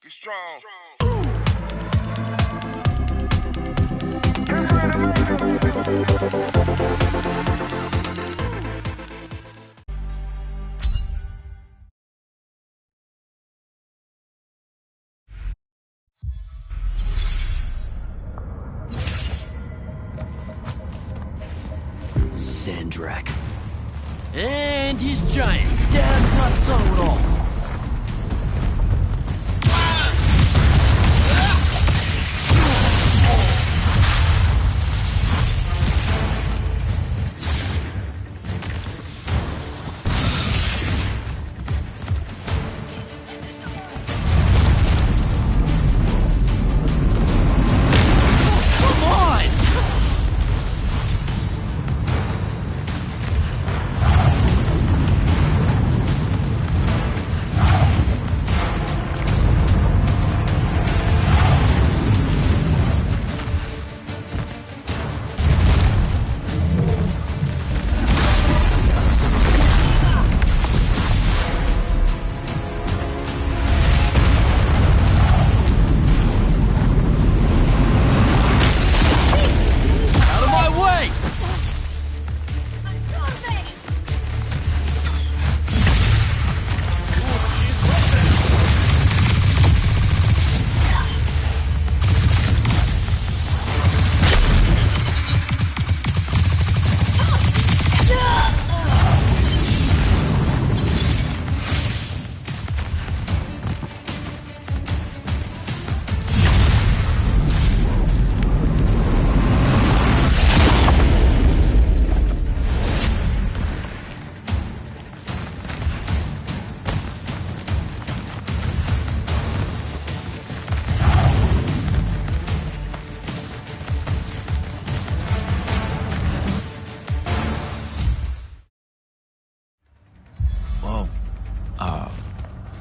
Get strong. Sandrak. And he's giant. Damn, not subtle at all.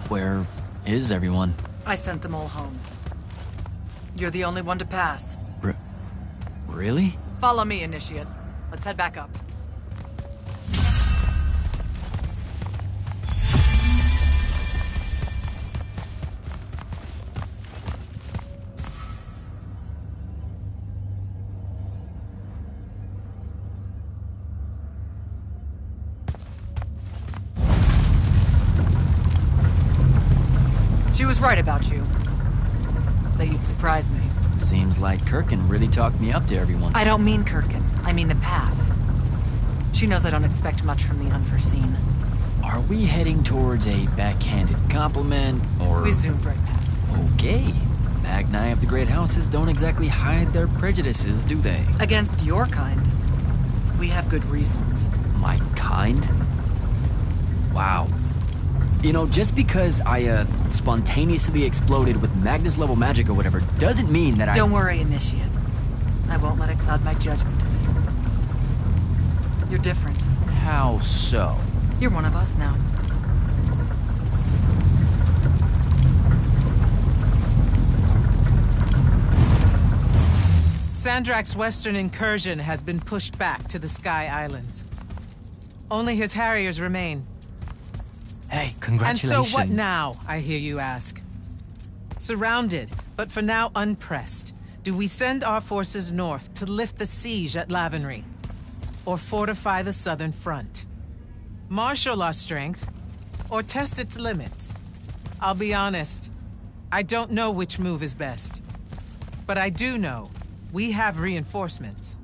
Where is everyone? I sent them all home. You're the only one to pass. Really? Follow me, Initiate. Let's head back up. She was right about you. That you'd surprise me. Seems like Kirkin really talked me up to everyone. I don't mean Kirkin. I mean the path. She knows I don't expect much from the unforeseen. Are we heading towards a backhanded compliment, or...? We zoomed right past it. Okay. Magni of the Great Houses don't exactly hide their prejudices, do they? Against your kind. We have good reasons. My kind? Wow. You know, just because I, spontaneously exploded with Magnus-level magic or whatever, doesn't mean that Don't worry, Initiate. I won't let it cloud my judgment of you. You're different. How so? You're one of us now. Sandrak's western incursion has been pushed back to the Sky Islands. Only his Harriers remain. Hey, congratulations. And so what now, I hear you ask? Surrounded, but for now unpressed, do we send our forces north to lift the siege at Lavenry? Or fortify the southern front? Marshal our strength, or test its limits? I'll be honest, I don't know which move is best. But I do know, we have reinforcements.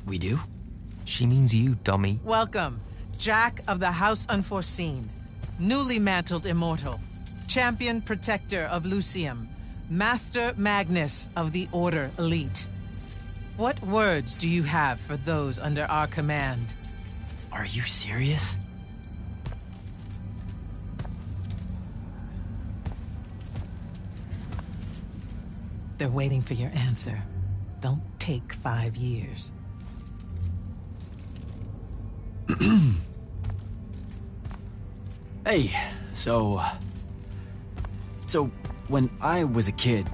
We do? She means you, dummy. Welcome, Jack of the House Unforeseen. Newly mantled Immortal, Champion Protector of Lucium, Master Magnus of the Order Elite. What words do you have for those under our command? Are you serious? They're waiting for your answer. Don't take 5 years. Hey, so when I was a kid,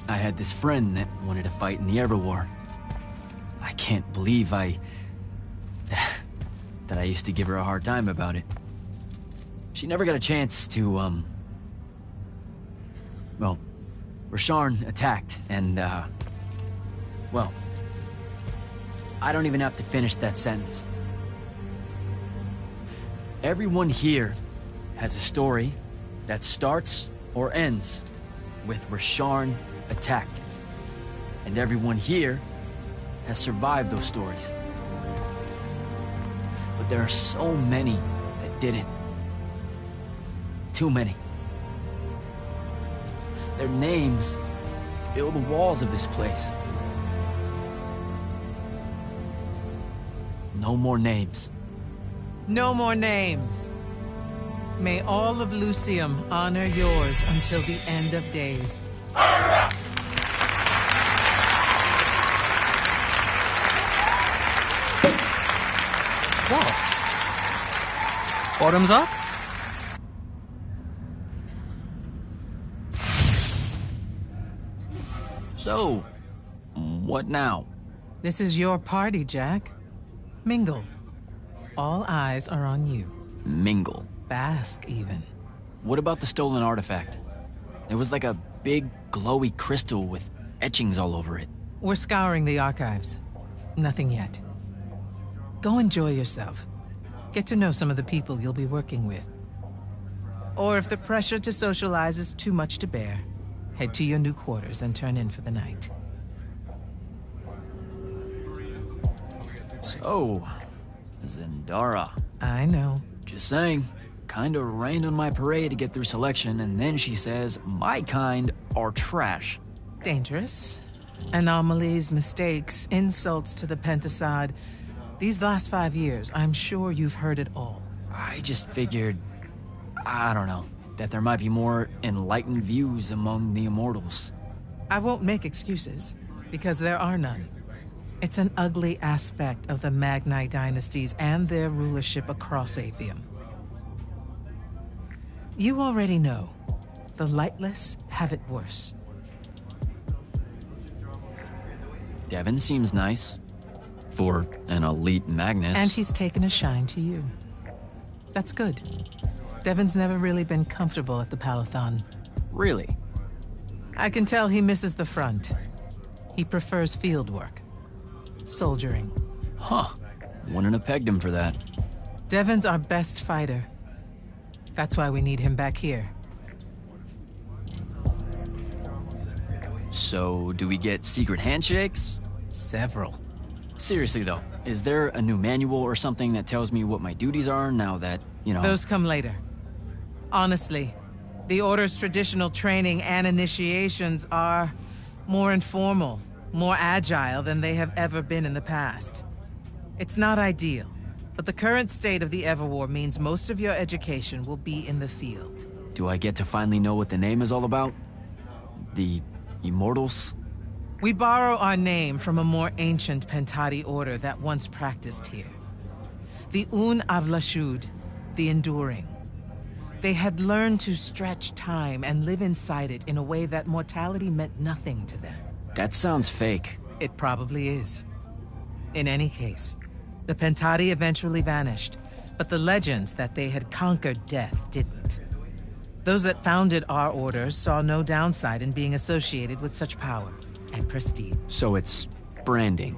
I had this friend that wanted to fight in the Everwar. I can't believe that I used to give her a hard time about it. She never got a chance to, Well, Shawn attacked, and, well, I don't even have to finish that sentence. Everyone here has a story that starts or ends with where Shawn attacked. And everyone here has survived those stories. But there are so many that didn't. Too many. Their names fill the walls of this place. No more names. No more names. May all of Lucium honor yours until the end of days. What? Bottoms up? So, what now? This is your party, Jack. Mingle. All eyes are on you. Mingle. Bask, even. What about the stolen artifact? It was like a big, glowy crystal with etchings all over it. We're scouring the archives. Nothing yet. Go enjoy yourself. Get to know some of the people you'll be working with. Or if the pressure to socialize is too much to bear, head to your new quarters and turn in for the night. So, Zendara. I know. Just saying. Kinda rained on my parade to get through selection, and then she says my kind are trash. Dangerous. Anomalies, mistakes, insults to the Pentasod. These last 5 years, I'm sure you've heard it all. I just figured, I don't know, that there might be more enlightened views among the Immortals. I won't make excuses, because there are none. It's an ugly aspect of the Magni dynasties and their rulership across Aveum. You already know, the lightless have it worse. Devin seems nice. For an elite Magnus. And he's taken a shine to you. That's good. Devin's never really been comfortable at the Palathon. Really? I can tell he misses the front. He prefers field work. Soldiering. Huh. Wouldn't have pegged him for that. Devin's our best fighter. That's why we need him back here. So, do we get secret handshakes? Several. Seriously though, is there a new manual or something that tells me what my duties are now that, you know... Those come later. Honestly, the Order's traditional training and initiations are more informal, more agile than they have ever been in the past. It's not ideal, but the current state of the Everwar means most of your education will be in the field. Do I get to finally know what the name is all about? The Immortals? We borrow our name from a more ancient Pentati order that once practiced here. The Un Avlashud, the Enduring. They had learned to stretch time and live inside it in a way that mortality meant nothing to them. That sounds fake. It probably is. In any case, the Pentati eventually vanished, but the legends that they had conquered death didn't. Those that founded our order saw no downside in being associated with such power and prestige. So it's branding.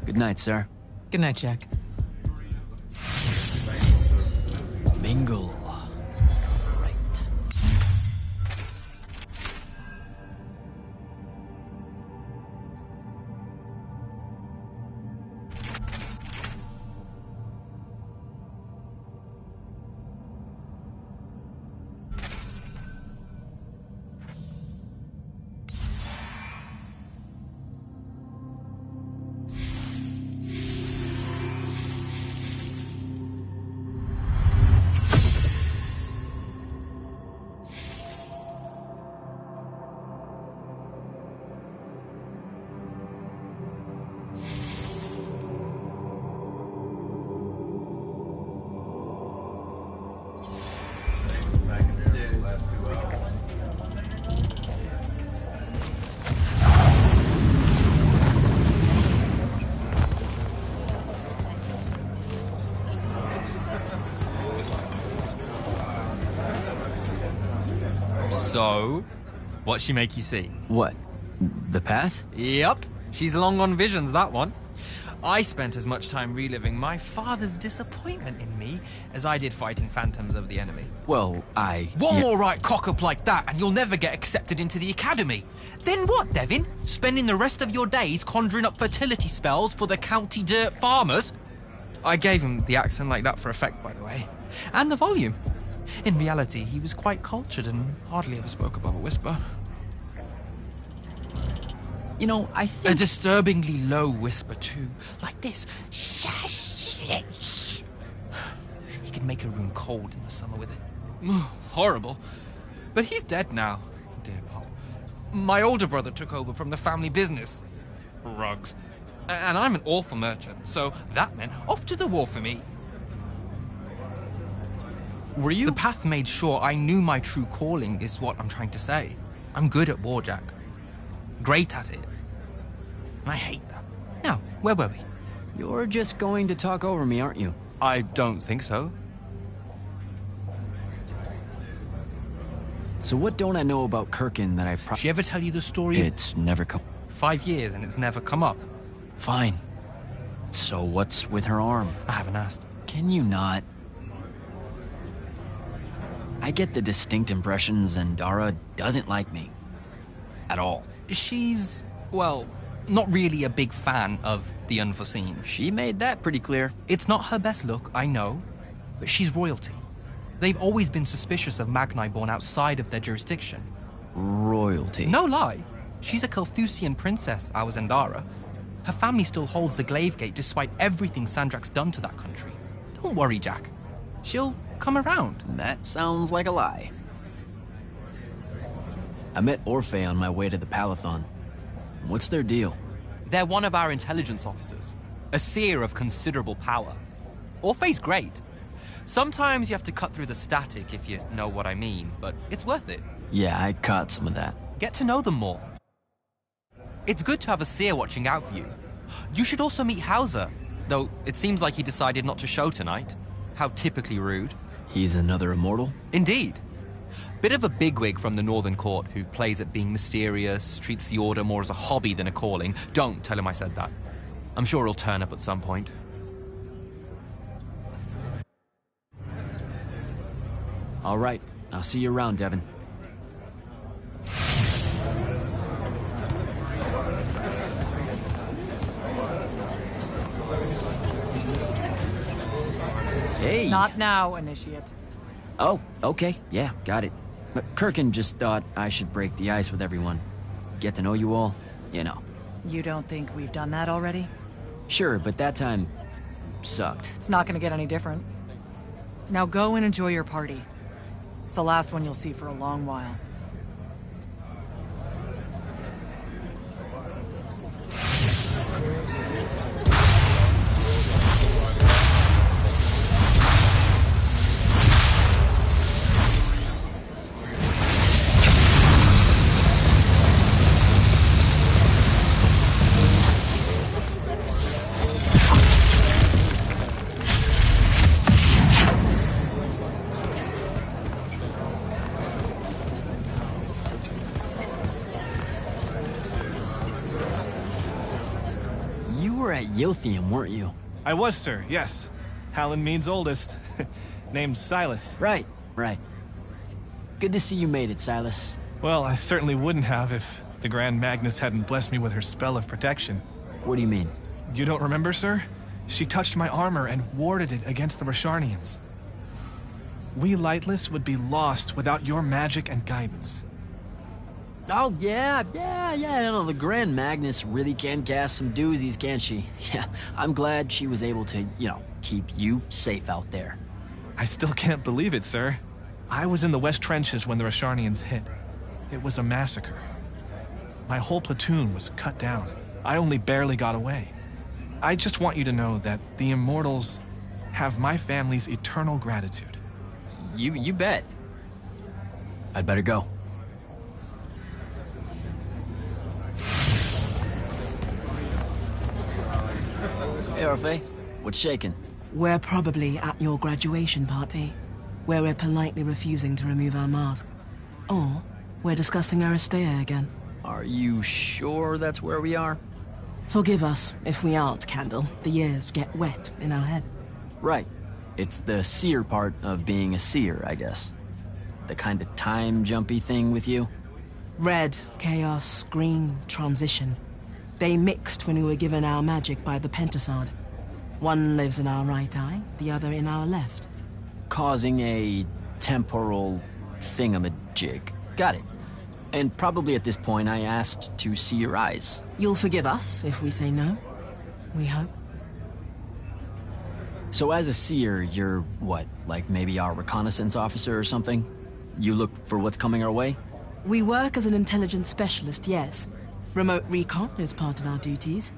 Good night, sir. Good night, Jack. Mingle. Right. So, what'd she make you see? What? The path? Yup. She's long on visions, that one. I spent as much time reliving my father's disappointment in me as I did fighting phantoms of the enemy. Well, One more right cock-up like that and you'll never get accepted into the academy. Then what, Devin? Spending the rest of your days conjuring up fertility spells for the county dirt farmers? I gave him the accent like that for effect, by the way. And the volume. In reality, he was quite cultured and hardly ever spoke above a whisper. You know, I think... A disturbingly low whisper, too. Like this. He could make a room cold in the summer with it. Horrible. But he's dead now, dear Pop. My older brother took over from the family business. Rugs. And I'm an awful merchant, so that meant off to the war for me. Were you? The path made sure I knew my true calling is what I'm trying to say. I'm good at war, Jack. Great at it. And I hate that. Now, where were we? You're just going to talk over me, aren't you? I don't think so. So what don't I know about Kirkin that I Did she ever tell you the story? It's never come... 5 years and it's never come up. Fine. So what's with her arm? I haven't asked. Can you not? I get the distinct impression Zendara doesn't like me. At all. She's, well, not really a big fan of the unforeseen. She made that pretty clear. It's not her best look, I know, but she's royalty. They've always been suspicious of Magni born outside of their jurisdiction. Royalty? No lie. She's a Carthusian princess, our Zendara. Her family still holds the Glaive Gate despite everything Sandrak's done to that country. Don't worry, Jack. She'll come around. That sounds like a lie. I met Orphe on my way to the Palathon. What's their deal? They're one of our intelligence officers. A seer of considerable power. Orphe's great. Sometimes you have to cut through the static if you know what I mean, but it's worth it. Yeah, I caught some of that. Get to know them more. It's good to have a seer watching out for you. You should also meet Hauser, though it seems like he decided not to show tonight. How typically rude. He's another immortal? Indeed. Bit of a bigwig from the Northern Court who plays at being mysterious, treats the Order more as a hobby than a calling. Don't tell him I said that. I'm sure he'll turn up at some point. All right, I'll see you around, Devin. Hey! Not now, Initiate. Oh, okay, yeah, got it. But Kirkin just thought I should break the ice with everyone. Get to know you all, you know. You don't think we've done that already? Sure, but that time... sucked. It's not gonna get any different. Now go and enjoy your party. It's the last one you'll see for a long while. Yothium, weren't you? I was, sir, yes. Hallen means oldest. Named Silas. Right. Good to see you made it, Silas. Well, I certainly wouldn't have if the Grand Magnus hadn't blessed me with her spell of protection. What do you mean? You don't remember, sir? She touched my armor and warded it against the Rasharnians. We Lightless would be lost without your magic and guidance. Oh, yeah, I know the Grand Magnus really can cast some doozies, can't she? Yeah, I'm glad she was able to, keep you safe out there. I still can't believe it, sir. I was in the West Trenches when the Rasharnians hit. It was a massacre. My whole platoon was cut down. I only barely got away. I just want you to know that the Immortals have my family's eternal gratitude. You bet. I'd better go. Hey, Orphe. What's shaking? We're probably at your graduation party, where we're politely refusing to remove our mask. Or We're discussing Aristea again. Are you sure that's where we are? Forgive us if we aren't, Candle. The years get wet in our head. Right. It's the seer part of being a seer, I guess. The kind of time-jumpy thing with you. Red, chaos, green, transition. They mixed when we were given our magic by the Pentasod. One lives in our right eye, the other in our left. Causing a temporal thingamajig. Got it. And probably at this point I asked to see your eyes. You'll forgive us if we say no. We hope. So as a seer, you're what? Like maybe our reconnaissance officer or something? You look for what's coming our way? We work as an intelligence specialist, yes. Remote recon is part of our duties.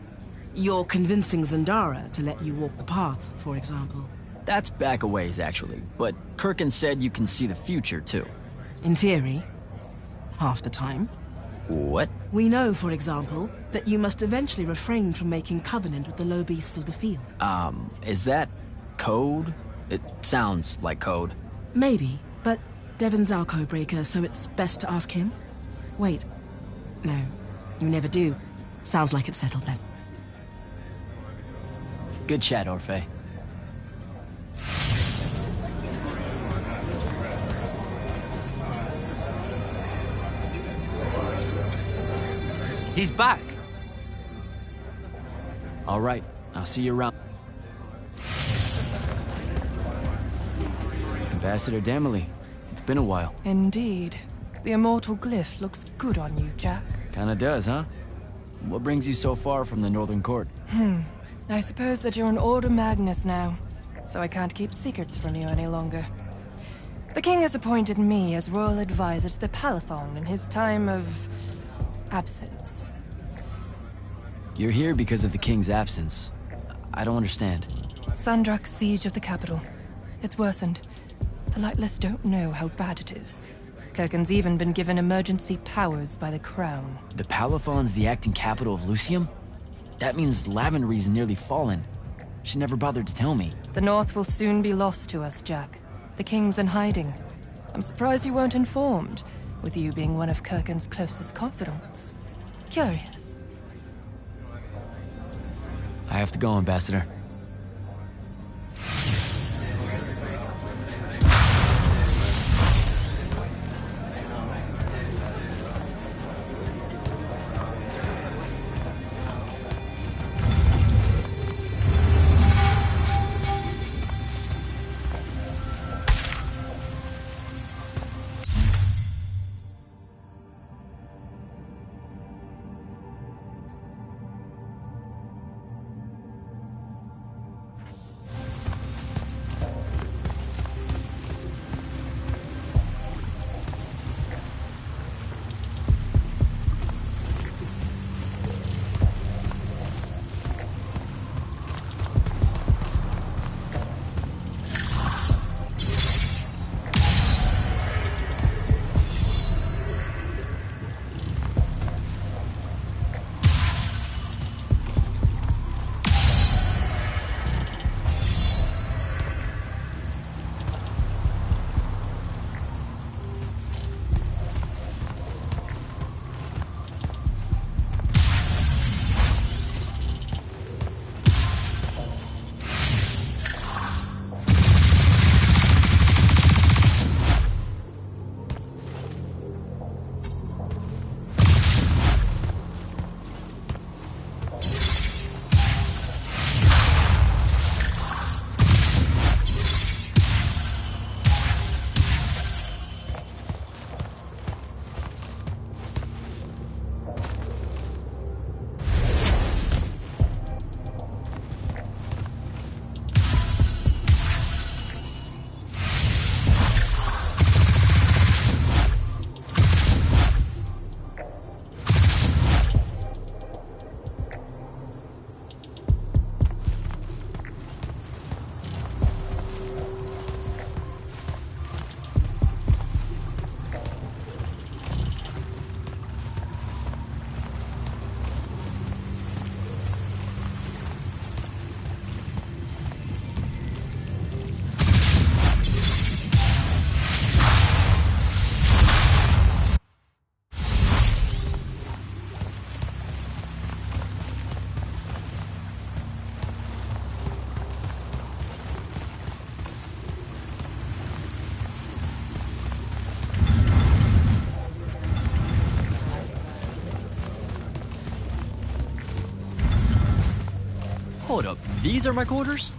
You're convincing Zendara to let you walk the path, for example. That's back a ways, actually. But Kirkin said you can see the future, too. In theory. Half the time. What? We know, for example, that you must eventually refrain from making covenant with the low beasts of the field. Is that code? It sounds like code. Maybe, but Devon's our codebreaker, so it's best to ask him. Wait. No, you never do. Sounds like it's settled then. Good chat, Orphe. He's back. All right, I'll see you around. Ambassador Damley, it's been a while. Indeed. The immortal glyph looks good on you, Jack. Kinda does, huh? What brings you so far from the Northern Court? I suppose that you're an Order Magnus now, so I can't keep secrets from you any longer. The king has appointed me as royal advisor to the Palathon in his time of absence. You're here because of the king's absence. I don't understand. Sandrak's siege of the capital. It's worsened. The Lightless don't know how bad it is. Kirkin's even been given emergency powers by the crown. The Palathon's the acting capital of Lucium? That means Lavendry's nearly fallen. She never bothered to tell me. The North will soon be lost to us, Jack. The king's in hiding. I'm surprised you weren't informed, with you being one of Kirkin's closest confidants. Curious. I have to go, Ambassador. Hold up, these are my quarters?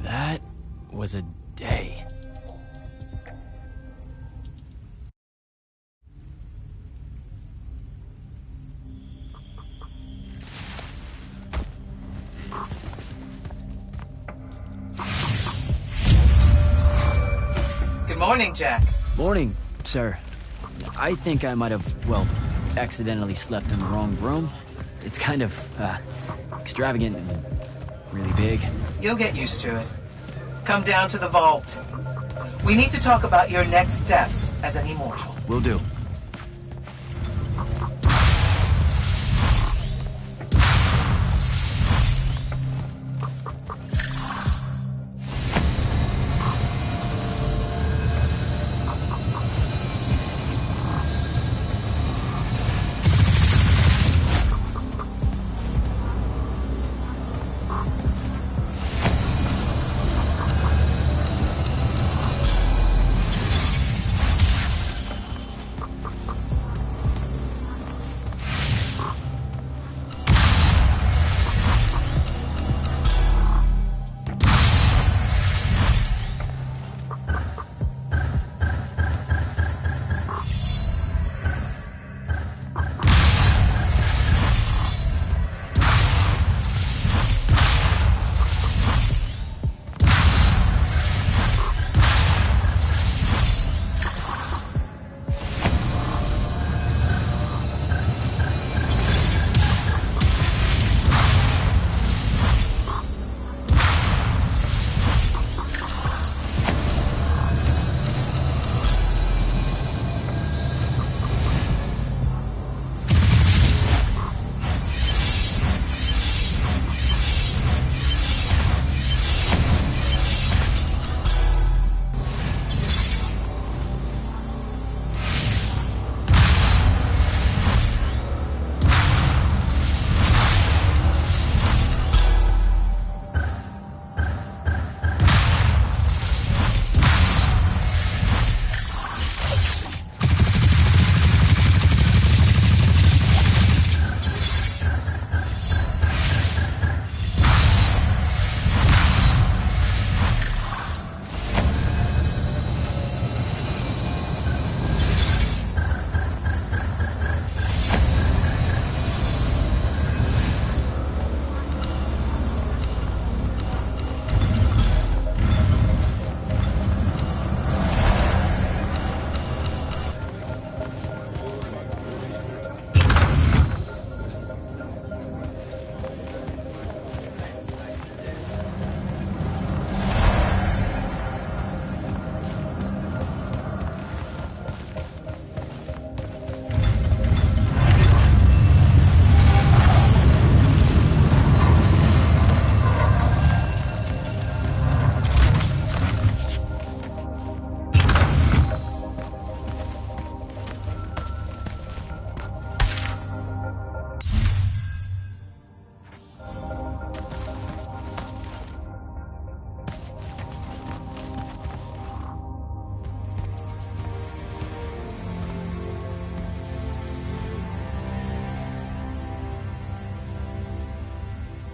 That was a day. Good morning, Jack. Morning, sir. I think I might have, well, accidentally slept in the wrong room. It's kind of, extravagant and really big. You'll get used to it. Come down to the vault. We need to talk about your next steps as an immortal. Will do.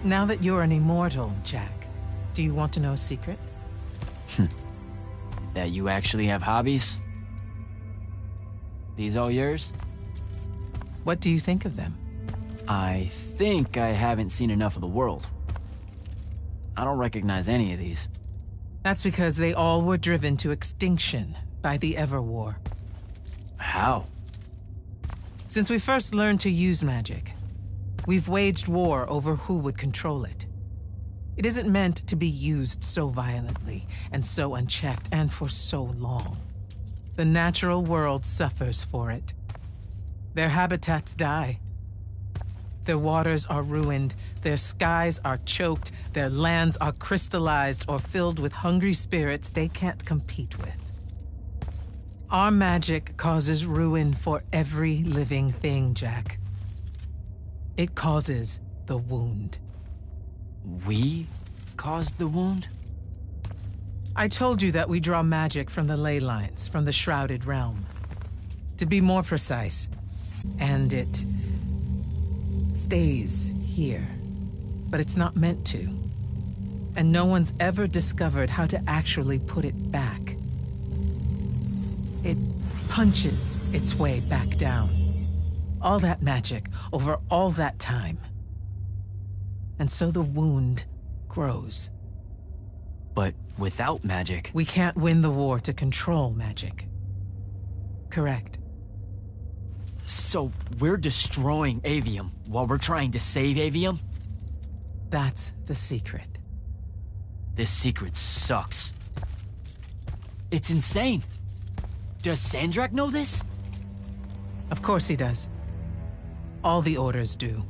Now that you're an immortal, Jack, do you want to know a secret? That you actually have hobbies? These all yours? What do you think of them? I think I haven't seen enough of the world. I don't recognize any of these. That's because they all were driven to extinction by the Everwar. How? Since we first learned to use magic, we've waged war over who would control it. It isn't meant to be used so violently and so unchecked and for so long. The natural world suffers for it. Their habitats die. Their waters are ruined, their skies are choked, their lands are crystallized or filled with hungry spirits they can't compete with. Our magic causes ruin for every living thing, Jack. It causes the wound. We caused the wound? I told you that we draw magic from the ley lines, from the Shrouded Realm. To be more precise, and it stays here, but it's not meant to. And no one's ever discovered how to actually put it back. It punches its way back down. All that magic over all that time. And so the wound grows. But without magic... We can't win the war to control magic. Correct. So we're destroying Aveum while we're trying to save Aveum? That's the secret. This secret sucks. It's insane. Does Sandrak know this? Of course he does. All the orders do.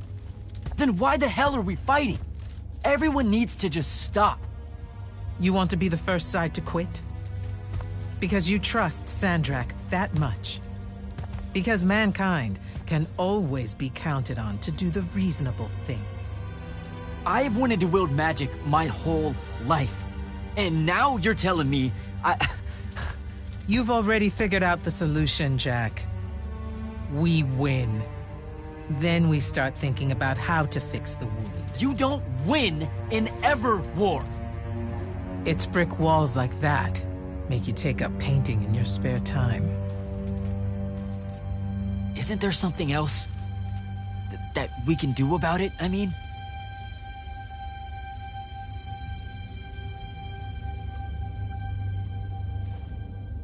Then why the hell are we fighting? Everyone needs to just stop. You want to be the first side to quit? Because you trust Sandrak that much. Because mankind can always be counted on to do the reasonable thing. I've wanted to wield magic my whole life. And now you're telling me You've already figured out the solution, Jack. We win. Then we start thinking about how to fix the wound. You don't win in ever war. It's brick walls like that make you take up painting in your spare time. Isn't there something else that we can do about it, I mean?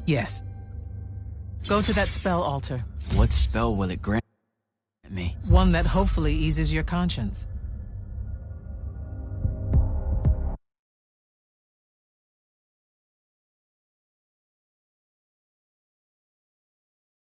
Yes. Go to that spell altar. What spell will it grant me? One that hopefully eases your conscience.